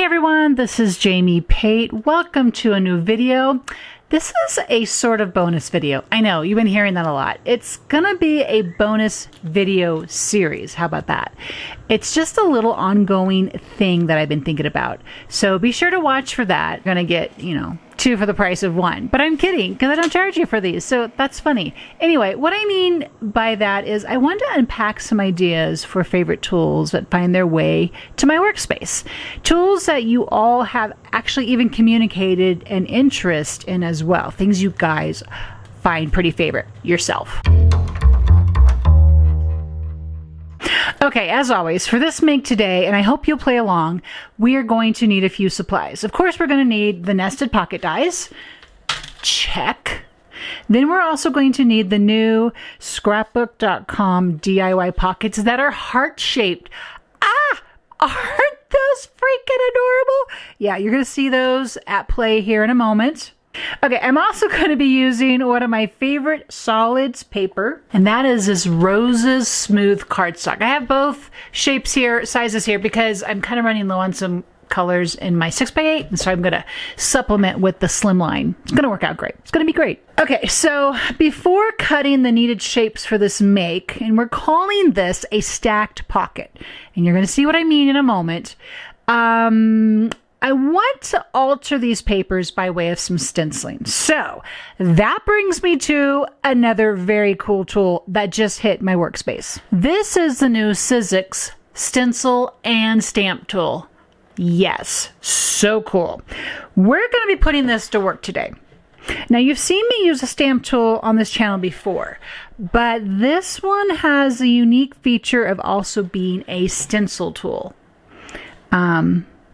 everyone, this is Jamie Pate. Welcome to a new video. This is a sort of bonus video. I know, you've been hearing that a lot. It's gonna be a bonus video series. How about that? It's just a little ongoing thing that I've been thinking about. So be sure to watch for that. You're gonna get, two for the price of one. But I'm kidding, because I don't charge you for these, so that's funny. Anyway, what I mean by that is I want to unpack some ideas for favorite tools that find their way to my workspace. Tools that you all have actually even communicated an interest in as well. Things you guys find pretty favorite yourself. Okay, as always, for this make today, and I hope you'll play along, we are going to need a few supplies. Of course, we're going to need the nested pocket dies. Check. Then we're also going to need the new scrapbook.com DIY pockets that are heart-shaped. Aren't those freaking adorable? Yeah, you're going to see those at play here in a moment. Okay, I'm also going to be using one of my favorite solids paper, and that is this Roses Smooth cardstock. I have both shapes here, sizes here, because I'm kind of running low on some colors in my 6x8, and so I'm going to supplement with the slimline. It's going to work out great. It's going to be great. Okay, so before cutting the needed shapes for this make, and we're calling this a stacked pocket, and you're going to see what I mean in a moment, I want to alter these papers by way of some stenciling. So that brings me to another very cool tool that just hit my workspace. This is the new Sizzix Stencil and Stamp Tool. Yes, so cool. We're going to be putting this to work today. Now, you've seen me use a stamp tool on this channel before, but this one has a unique feature of also being a stencil tool.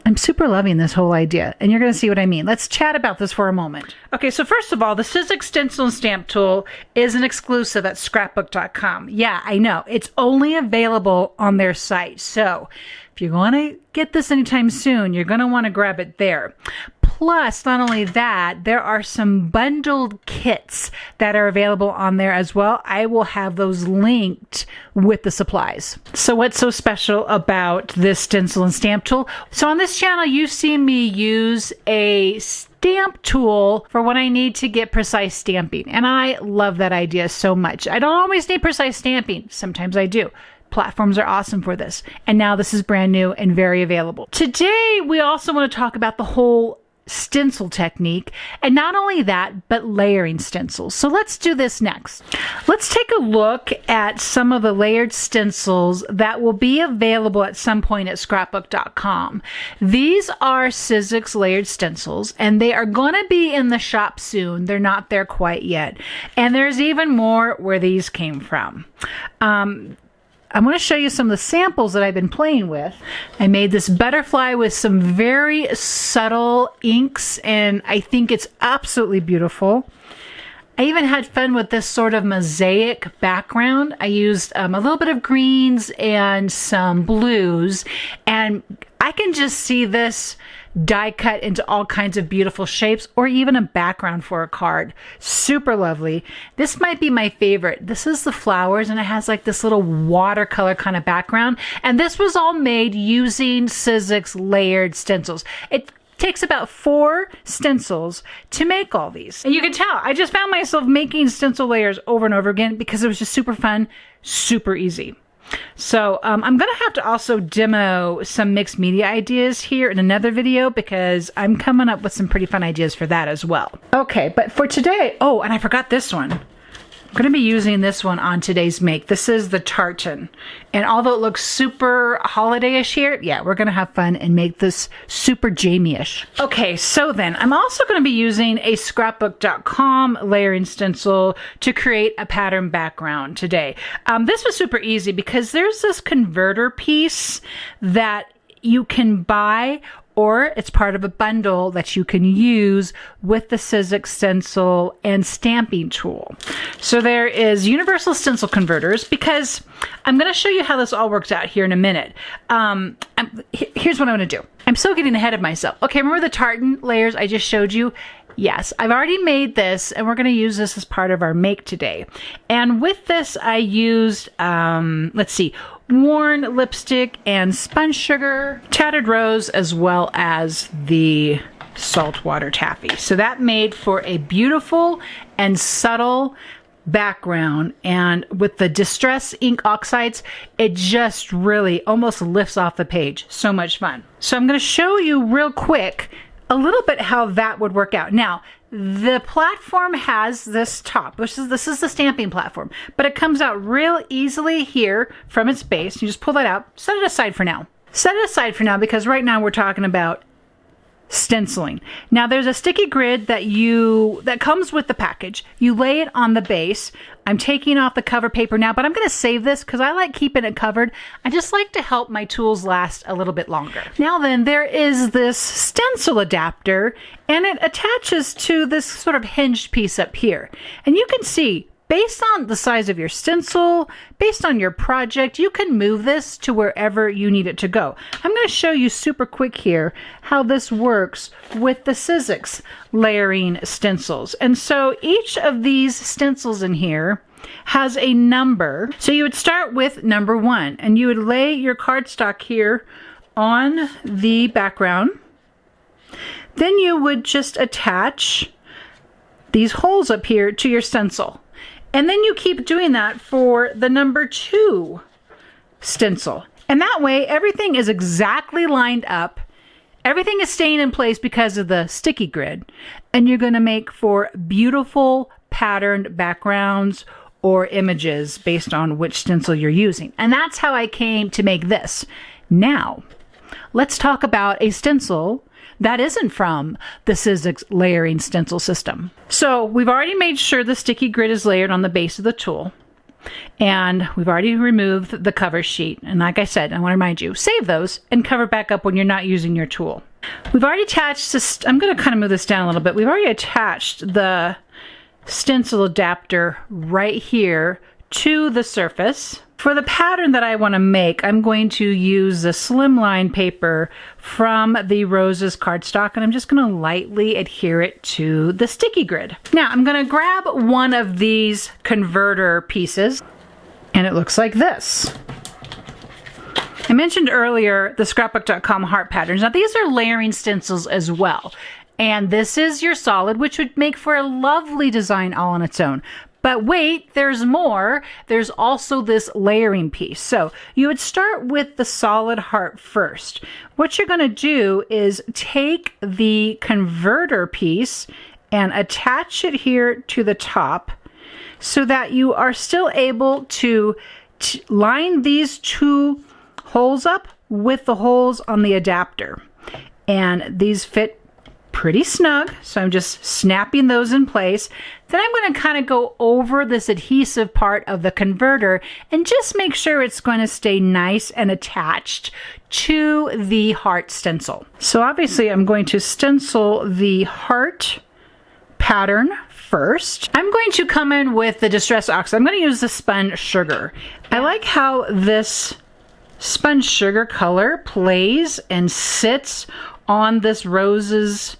I'm super loving this whole idea, and you're going to see what I mean. Let's chat about this for a moment. Okay, so first of all, the Sizzix Stencil and Stamp Tool is an exclusive at scrapbook.com. Yeah, I know. It's only available on their site. So if you're going to get this anytime soon, you're going to want to grab it there. Plus, not only that, there are some bundled kits that are available on there as well. I will have those linked with the supplies. So what's so special about this stencil and stamp tool? So on this channel, you've seen me use a stamp tool for when I need to get precise stamping. And I love that idea so much. I don't always need precise stamping. Sometimes I do. Platforms are awesome for this. And now this is brand new and very available. Today, we also want to talk about the whole stencil technique, and not only that, but layering stencils. So let's do this next. Let's take a look at some of the layered stencils that will be available at some point at scrapbook.com. These are Sizzix Layered Stencils, and they are going to be in the shop soon. They're not there quite yet. And there's even more where these came from. I'm going to show you some of the samples that I've been playing with. I made this butterfly with some very subtle inks, and I think it's absolutely beautiful. I even had fun with this sort of mosaic background. I used a little bit of greens and some blues, and I can just see this die cut into all kinds of beautiful shapes, or even a background for a card. Super lovely. This might be my favorite. This is the flowers, and it has like this little watercolor kind of background. And this was all made using Sizzix Layered Stencils. It takes about 4 stencils to make all these. And you can tell, I just found myself making stencil layers over and over again because it was just super fun, super easy. So I'm going to have to also demo some mixed media ideas here in another video, because I'm coming up with some pretty fun ideas for that as well. Okay, but for today, oh, and I forgot this one. I'm going to be using this one on today's make. This is the tartan. And although it looks super holiday-ish here, yeah, we're going to have fun and make this super Jamie-ish. Okay, so then I'm also going to be using a scrapbook.com layering stencil to create a pattern background today. This was super easy because there's this converter piece that you can buy, or it's part of a bundle that you can use with the Sizzix Stencil and Stamping Tool. So there is universal stencil converters, because I'm going to show you how this all works out here in a minute. Here's what I'm going to do. I'm still getting ahead of myself. Okay, remember the tartan layers I just showed you? Yes, I've already made this, and we're going to use this as part of our make today. And with this, I used, let's see, worn lipstick and sponge sugar, tattered rose, as well as the saltwater taffy. So that made for a beautiful and subtle background, and with the Distress ink oxides, it just really almost lifts off the page. So much fun. So I'm going to show you real quick a little bit how that would work out. Now, the platform has this top, this is the stamping platform, but it comes out real easily here from its base. You just pull that out, set it aside for now. Set it aside for now because right now we're talking about stenciling. Now there's a sticky grid that comes with the package. You lay it on the base. I'm taking off the cover paper now, but I'm going to save this because I like keeping it covered. I just like to help my tools last a little bit longer. Now then, there is this stencil adapter, and it attaches to this sort of hinged piece up here. And you can see, based on the size of your stencil, based on your project, you can move this to wherever you need it to go. I'm going to show you super quick here how this works with the Sizzix layering stencils. And so each of these stencils in here has a number. So you would start with number 1, and you would lay your cardstock here on the background. Then you would just attach these holes up here to your stencil. And then you keep doing that for the number 2 stencil. And that way, everything is exactly lined up. Everything is staying in place because of the sticky grid. And you're going to make for beautiful patterned backgrounds or images based on which stencil you're using. And that's how I came to make this. Now, let's talk about a stencil that isn't from the Sizzix layering stencil system. So we've already made sure the sticky grid is layered on the base of the tool. And we've already removed the cover sheet. And like I said, I want to remind you, save those and cover back up when you're not using your tool. We've already attached this, I'm going to kind of move this down a little bit. We've already attached the stencil adapter right here to the surface. For the pattern that I want to make, I'm going to use the slimline paper from the Roses cardstock, and I'm just going to lightly adhere it to the sticky grid. Now I'm going to grab one of these converter pieces, and it looks like this. I mentioned earlier the scrapbook.com heart patterns. Now these are layering stencils as well. And this is your solid, which would make for a lovely design all on its own. But wait, there's more. There's also this layering piece. So you would start with the solid heart first. What you're going to do is take the converter piece and attach it here to the top so that you are still able to line these 2 holes up with the holes on the adapter. And these fit pretty snug, so I'm just snapping those in place. Then I'm going to kind of go over this adhesive part of the converter and just make sure it's going to stay nice and attached to the heart stencil. So obviously I'm going to stencil the heart pattern first. I'm going to come in with the Distress Oxide. I'm going to use the sponge sugar. I like how this sponge sugar color plays and sits on this Roses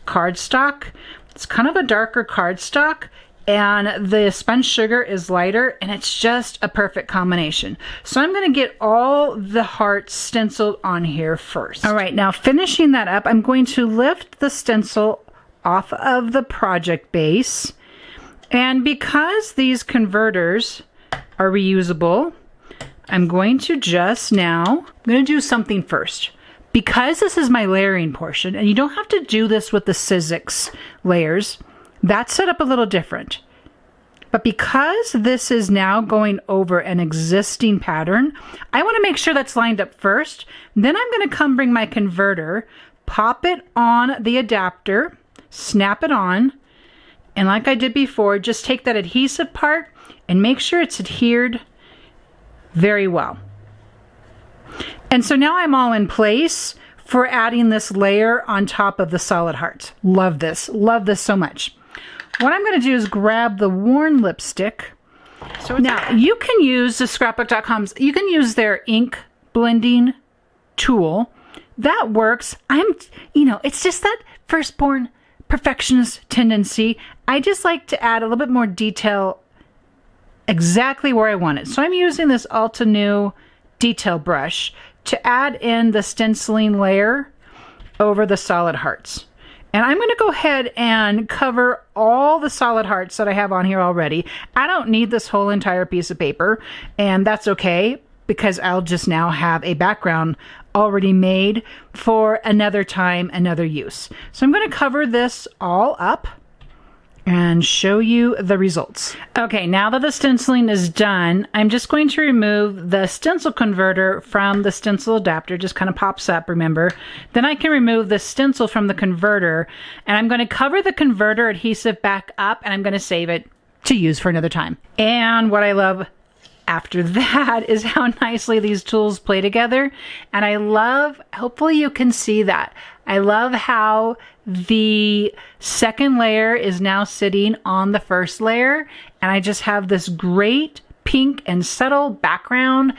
cardstock. It's kind of a darker cardstock, and the sponge sugar is lighter, and it's just a perfect combination. So I'm going to get all the hearts stenciled on here first. All right, now finishing that up, I'm going to lift the stencil off of the project base, and because these converters are reusable, I'm going to do something first. Because this is my layering portion, and you don't have to do this with the Sizzix layers, that's set up a little different. But because this is now going over an existing pattern, I want to make sure that's lined up first. Then I'm going to come bring my converter, pop it on the adapter, snap it on, and like I did before, just take that adhesive part and make sure it's adhered very well. And so now I'm all in place for adding this layer on top of the solid hearts. Love this so much. What I'm going to do is grab the worn lipstick. So now you can use the scrapbook.com's, you can use their ink blending tool. That works. It's just that firstborn perfectionist tendency. I just like to add a little bit more detail exactly where I want it. So I'm using this Alta Nu detail brush to add in the stenciling layer over the solid hearts. And I'm going to go ahead and cover all the solid hearts that I have on here already. I don't need this whole entire piece of paper, and that's okay because I'll just now have a background already made for another time, another use. So I'm going to cover this all up and show you the results. Okay, now that the stenciling is done, I'm just going to remove the stencil converter from the stencil adapter. Just kind of pops up, remember. Then I can remove the stencil from the converter, and I'm going to cover the converter adhesive back up, and I'm going to save it to use for another time. And what I love after that is how nicely these tools play together. And I love, hopefully you can see that, I love how the second layer is now sitting on the first layer, and I just have this great pink and subtle background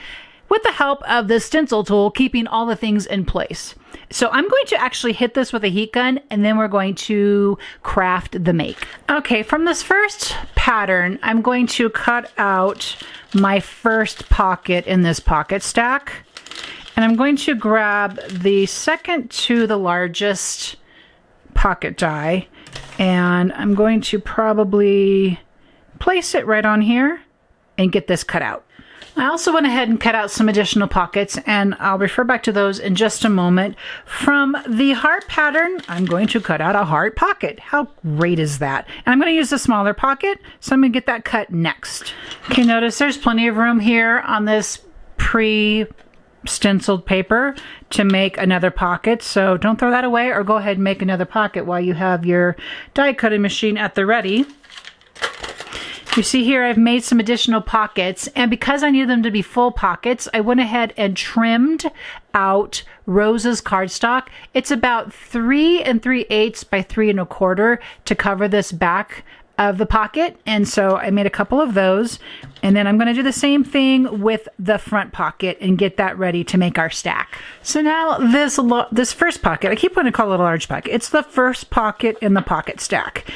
with the help of the stencil tool, keeping all the things in place. So I'm going to actually hit this with a heat gun, and then we're going to craft the make. Okay, from this first pattern, I'm going to cut out my first pocket in this pocket stack. And I'm going to grab the second to the largest pocket die, and I'm going to probably place it right on here and get this cut out. I also went ahead and cut out some additional pockets, and I'll refer back to those in just a moment. From the heart pattern, I'm going to cut out a heart pocket. How great is that? And I'm going to use the smaller pocket, so I'm going to get that cut next. Okay, notice there's plenty of room here on this pre-stenciled paper to make another pocket, so don't throw that away, or go ahead and make another pocket while you have your die cutting machine at the ready. You see here I've made some additional pockets, and because I need them to be full pockets, I went ahead and trimmed out Rose's cardstock. It's about 3 3/8 by 3 1/4 to cover this back of the pocket, and so I made a couple of those, and then I'm going to do the same thing with the front pocket and get that ready to make our stack. So now this first pocket, I keep wanting to call it a large pocket. It's the first pocket in the pocket stack.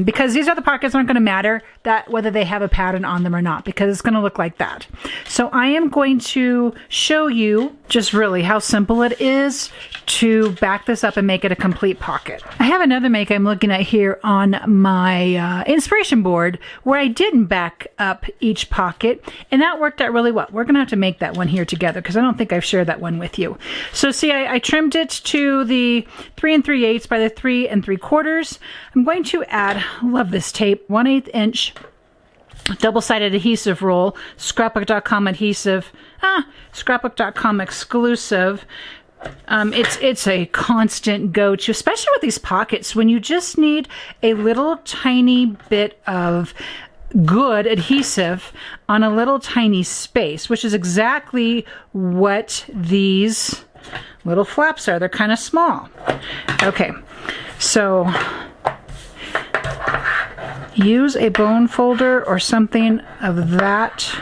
Because these other pockets aren't going to matter that whether they have a pattern on them or not, because it's going to look like that. So I am going to show you just really how simple it is to back this up and make it a complete pocket. I have another make I'm looking at here on my inspiration board where I didn't back up each pocket, and that worked out really well. We're going to have to make that one here together because I don't think I've shared that one with you. So see, I trimmed it to the 3 3/8 by the 3 3/4. I'm going to add, love this tape, 1/8 inch double-sided adhesive roll, scrapbook.com adhesive, scrapbook.com exclusive. It's a constant go-to, especially with these pockets when you just need a little tiny bit of good adhesive on a little tiny space, which is exactly what these little flaps are. They're kind of small. Okay, so use a bone folder or something of that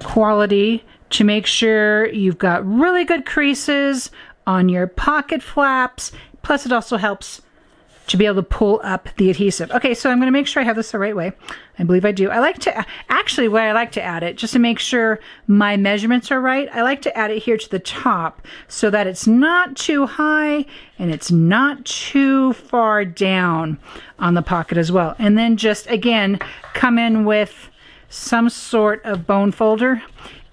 quality to make sure you've got really good creases on your pocket flaps. Plus it also helps to be able to pull up the adhesive. Okay, so I'm going to make sure I have this the right way. I believe I do. I like to, actually where I like to add it, just to make sure my measurements are right, I like to add it here to the top so that it's not too high and it's not too far down on the pocket as well. And then just, again, come in with some sort of bone folder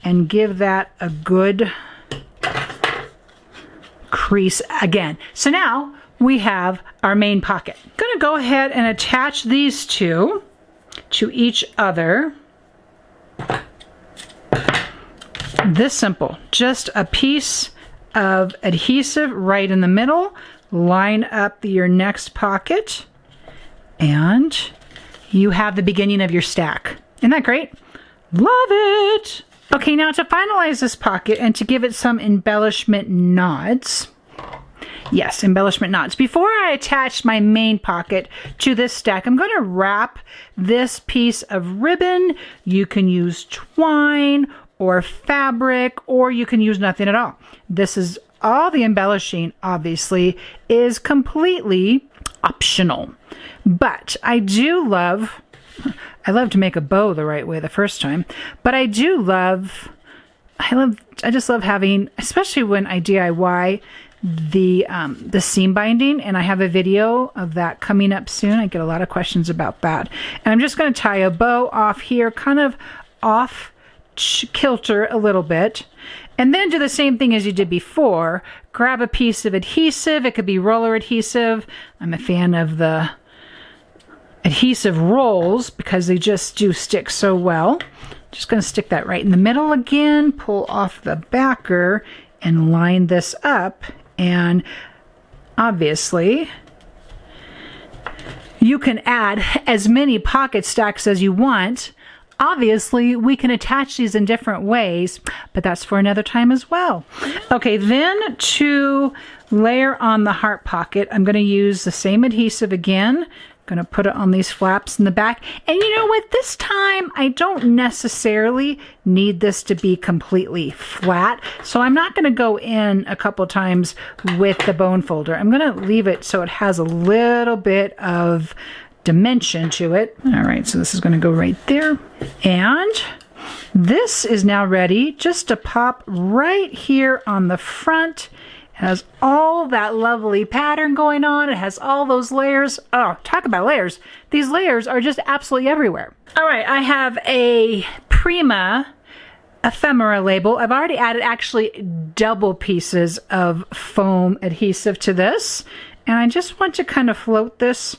and give that a good crease again. So now we have our main pocket. I'm going to go ahead and attach these two to each other. This simple. Just a piece of adhesive right in the middle. Line up your next pocket, and you have the beginning of your stack. Isn't that great? Love it! Okay, now to finalize this pocket and to give it some embellishment nods. Yes, embellishment knots. Before I attach my main pocket to this stack, I'm going to wrap this piece of ribbon. You can use twine or fabric, or you can use nothing at all. This is all the embellishing, obviously, is completely optional. But I love to make a bow the right way the first time, but I do love I just love having, especially when I DIY the seam binding, and I have a video of that coming up soon. I get a lot of questions about that. And I'm just going to tie a bow off here, kind of off kilter a little bit, and then do the same thing as you did before. Grab a piece of adhesive. It could be roller adhesive. I'm a fan of the adhesive rolls because they just do stick so well. Just going to stick that right in the middle again, pull off the backer, and line this up. And obviously, you can add as many pocket stacks as you want. Obviously, we can attach these in different ways, but that's for another time as well. Okay, then to layer on the heart pocket, I'm going to use the same adhesive again. Going to put it on these flaps in the back. And you know what? This time, I don't necessarily need this to be completely flat. So I'm not going to go in a couple times with the bone folder. I'm going to leave it so it has a little bit of dimension to it. All right, so this is going to go right there. And this is now ready just to pop right here on the front. It has all that lovely pattern going on. It has all those layers. Oh, talk about layers. These layers are just absolutely everywhere. All right, I have a Prima ephemera label. I've already added actually double pieces of foam adhesive to this. And I just want to kind of float this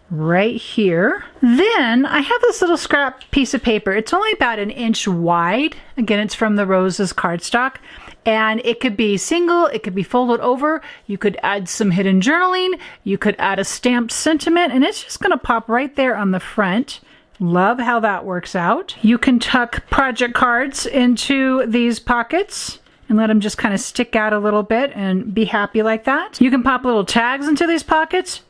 right here. Then I have this little scrap piece of paper. It's only about 1 inch wide. Again, it's from the Roses cardstock. And it could be single, it could be folded over. You could add some hidden journaling. You could add a stamped sentiment, and it's just going to pop right there on the front. Love how that works out. You can tuck project cards into these pockets and let them just kind of stick out a little bit and be happy like that. You can pop little tags into these pockets.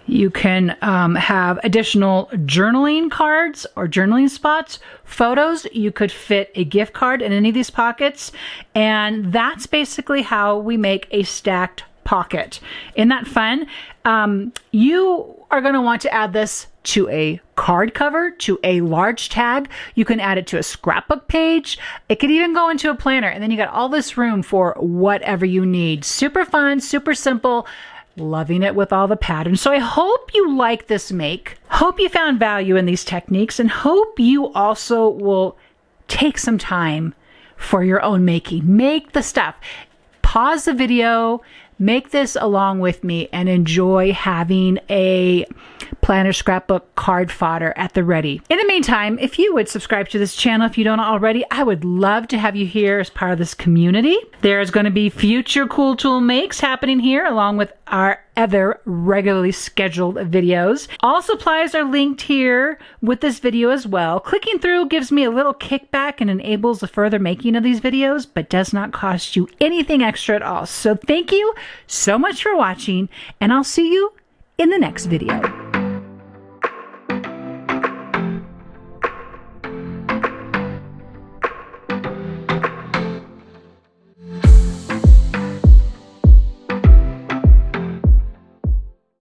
You can have additional journaling cards or journaling spots, photos. You could fit a gift card in any of these pockets. And that's basically how we make a stacked pocket. Isn't that fun? You are going to want to add this to a card cover, to a large tag. You can add it to a scrapbook page. It could even go into a planner. And then you got all this room for whatever you need. Super fun, super simple. Loving it with all the patterns. So I hope you like this make. Hope you found value in these techniques, and hope you also will take some time for your own making. Make the stuff. Pause the video, make this along with me, and enjoy having a planner, scrapbook, card fodder at the ready. In the meantime, if you would subscribe to this channel if you don't already, I would love to have you here as part of this community. There's going to be future cool tool makes happening here along with our other regularly scheduled videos. All supplies are linked here with this video as well. Clicking through gives me a little kickback and enables the further making of these videos, but does not cost you anything extra at all. So thank you so much for watching, and I'll see you in the next video.